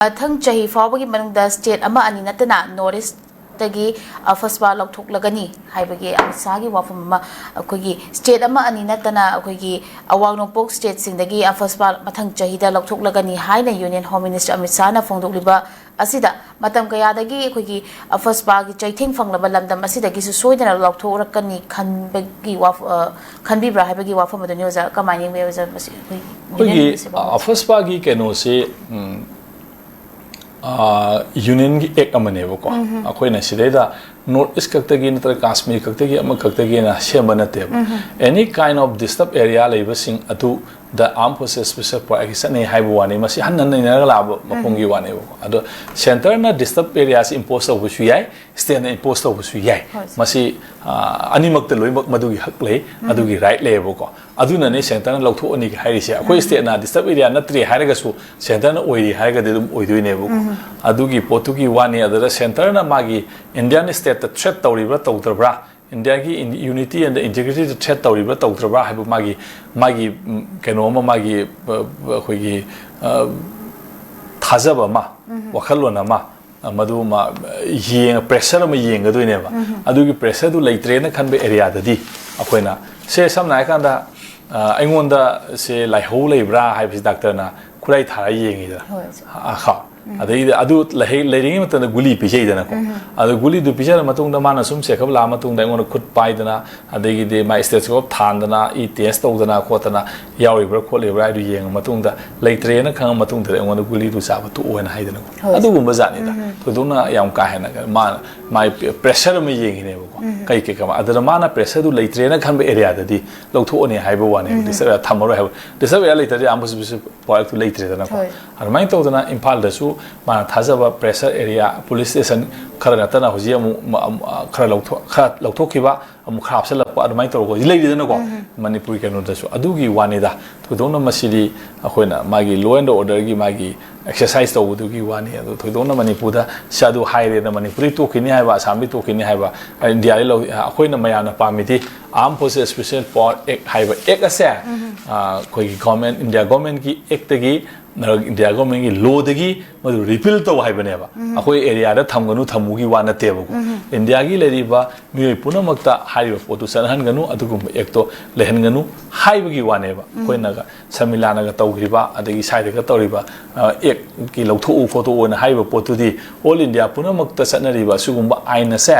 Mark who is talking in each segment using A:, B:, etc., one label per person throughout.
A: ꯊꯪ ꯆꯍꯤ ꯐꯥꯎꯕꯒꯤ ꯃꯅꯨꯡꯗ ꯁ꯭ꯇꯦꯠ ꯑꯃ ꯑꯅꯤ ꯅꯠꯇꯅ ꯅꯣꯔꯠ ꯏꯁꯇꯒꯤ ꯐꯁꯄꯥ ꯂꯧꯊꯣꯛꯂꯒꯅꯤ ꯍꯥꯏꯕꯒꯤ ꯑꯃꯁꯥꯒꯤ ꯋꯥꯐꯝ ꯑꯃ ꯑꯩꯈꯣꯏꯒꯤ ꯁ꯭ꯇꯦꯠ ꯑꯃ ꯑꯅꯤ ꯅꯠꯇꯅ ꯑꯩꯈꯣꯏꯒꯤ ꯑꯋꯥꯡ ꯅꯣꯡꯄꯣꯛ ꯁ꯭ꯇꯦꯠꯁꯤꯡꯗꯒꯤ ꯐꯁꯄꯥ ꯃꯊꯪ ꯆꯍꯤꯗ ꯂꯧꯊꯣꯛꯂꯒꯅꯤ ꯍꯥꯏꯅ ꯌꯨꯅꯤꯌꯟ ꯍꯣꯝ ꯃꯤꯅꯤꯁꯇꯔ ꯑꯃꯤꯠ ꯁꯥꯍꯅ ꯐꯣꯡꯗꯣꯛꯂꯤꯕ ꯑꯁꯤꯗ ꯃꯇꯝ ꯀꯌꯥꯗꯒꯤ ꯑꯩꯈꯣꯏꯒꯤ ꯐꯁꯄꯥꯒꯤ ꯆꯩꯊꯦꯡ ꯐꯪꯂꯕ ꯂꯝꯗꯝ ꯑꯁꯤꯗꯒꯤꯁꯨ ꯁꯣꯏꯗꯅ ꯂꯧꯊꯣꯛꯔꯛꯀꯅꯤ ꯈꯟꯕꯤꯕ꯭ꯔꯥ ꯍꯥꯏꯕꯒꯤ ꯋꯥꯐꯝ ꯑꯗꯨꯅꯤ ꯑꯣꯖꯥ ꯀꯃꯥꯏꯅ ꯌꯦꯡꯕꯤꯕ ꯑꯣꯖꯥ ꯃꯁꯤ
B: ꯑꯩꯈꯣꯏꯒꯤ ꯐꯁꯄꯥꯒꯤ ꯀꯩꯅꯣꯁꯤ यूनियन की एक अमनेबको अखोइना सिदैदा नॉर्थ ईस्ट खक्तगी नत्र कश्मीर खक्तगी अम खक्तगी ना सेम नतेब any kind of disturb area लेबसिंग अतु the arm forces special protection ने हाइबो वाने मसी हन नन नरग लाब मफोंगी वानेबो अदो सेंटर ना डिस्टर्ब एरिया से इंपोज तौबसु याय स्टेट ना इंपोज तौबसु याय मसी अनिमक्त लोइमक मदुगी हक ले अदुगी राइट लेबको अदुनने सेंटर ना लौथोअनी हाइरिसे अखोइ स्टेट ना डिस्टर्ब एरिया नत्रि हाइरगसु सेंटर ना ओइरि हाइरगदे दुम ओइदोइनेबो अदुगी पोतुगी वाने अदर सेंटर ना मागी इंडियन स्टेट थ्रेट तौरिब्रा तौद्रब्रा इंडिया की यूनिटी एंड इंटीग्रिटी थ्रेट तौरिब्रा तौद्रब्रा हाइबो मागी कनो मागी अखोइगी थाजब मा वखलोन मा मधु मा येंग प्रेशर मा येंगदोइनेबा अदुगी प्रेशर दु लेट्रेना खनबे एरिया ददी अखोइना से समना कांदा अइंगोंदा से लाइहौ लेब्रा हाइबि डॉक्टर ना खुराई थारा येंगिदा खा अदु लेरिंग मतन गुली पिजेदना को अदु गुली दु पिजर मतुंग माना सुम से खबला मतुंग दाइंगोन खुद पाइदना अदगी दे माइ स्टेथोस्कोप थांदना ई टेस्ट तौदना खोतना यावरिब्रा खोलेब्रा अदु येंग मतुंग दा लेट्रेना खंग मतुंग दा अइंगोन गुली दु साब तु ओना हाइदना को अदु गुम जानिदा थोदोना याम का हेना मा माइ प्रेशर में येंगिने को कई के कमा अदर माना प्रेशर दु लेट्रेना खंबे एरिया ददी लौथोने हाइबो वाने दिसर थमरो हाइबो दिसर या लेटर आमबस बिस प्रोडक्ट लेट्रेना को अरमाइन तौदना इम्फाल दसु माना थाजब प्रेशर एरिया पुलिस स्टेशन खर नतना होजी खर लौथोखिबा अमु खराबसलप अदमाइ तौरगो लेदिदना को मणिपुर केनो दसु अदुगी वानेदा थोदोना मसिदी अखोइना मागी लॉ एंड ऑर्डर की मागी एक्सरसाइज तौदुगी वाने अदु थोदोना मणिपुर दा सादु हाइरेना मणिपुरी तोखिनि हाइबा आसामी तोखिनि हाइबा इंडिया लो अखोइना मयाना पामिदि arm forces special power act हाइबा एक्ट असे कोई गवर्नमेंट इंडिया गवर्नमेंट की एक्ट तगी इंडिया गवर्नमेंट की लॉ दगी मधु रिपील तो हाइबनेबा अखोइ एरिया दा थमगनु थमुगी वाना तेबको इंडिया की लेरिबा मियोय पुनमक्ता हाइबा पोतु सनहनगनु अदुगुम एक्टो लेहनगनु हाइबगी वानेबा कोइनागा समिलानागा तौग्रिबा अदगी साइडगा तौरिबा एक की लौथो खोतो ओना हाइबा पोतुदी ऑल इंडिया पुनमक्ता सनरिबा सुगुम्बा आइन से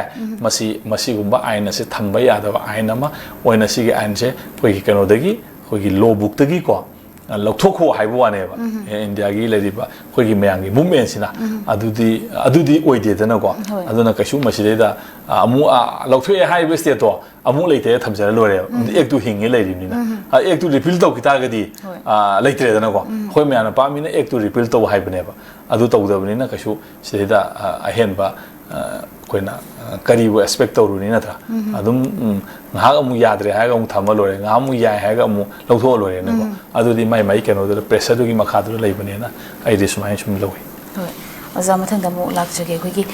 B: मसीगुम्बा आइन से थंबा यादबा आइन अमा ओइना सिगे आइन से कोइ कनोदगी कोइ लॉ बुक तगी को लौथोखो हाइबो वानेबा इंडिया की लेरिबा कोइ मयांगी मूवमेंट सिना अदुदी ओइदेदना को अदुना कशु मसिदेदा अमु लौथोए हाइबे स्टेटो अमु लेते थमजर लोरे एक तु हिंगे लेरिमिना एक तु रिपील तो कितागदी लेत्रेदना को होय मयाना पामिना एक तु रिपील तो हाइबनेबा अदु तौदबनिना कशु सिदेदा अहेनबा कोइना करीबो एक्सपेक्ट तौरुनी नत्रा अदुम ngahak amu yadre haga amu thama lore ngamu yai haga amu lawtho lore ne ko adudi mai keno de pressure du gi makha du leibane na ai de sumai sum lowi
A: hoi aza mathang da mu lakjage khoi gi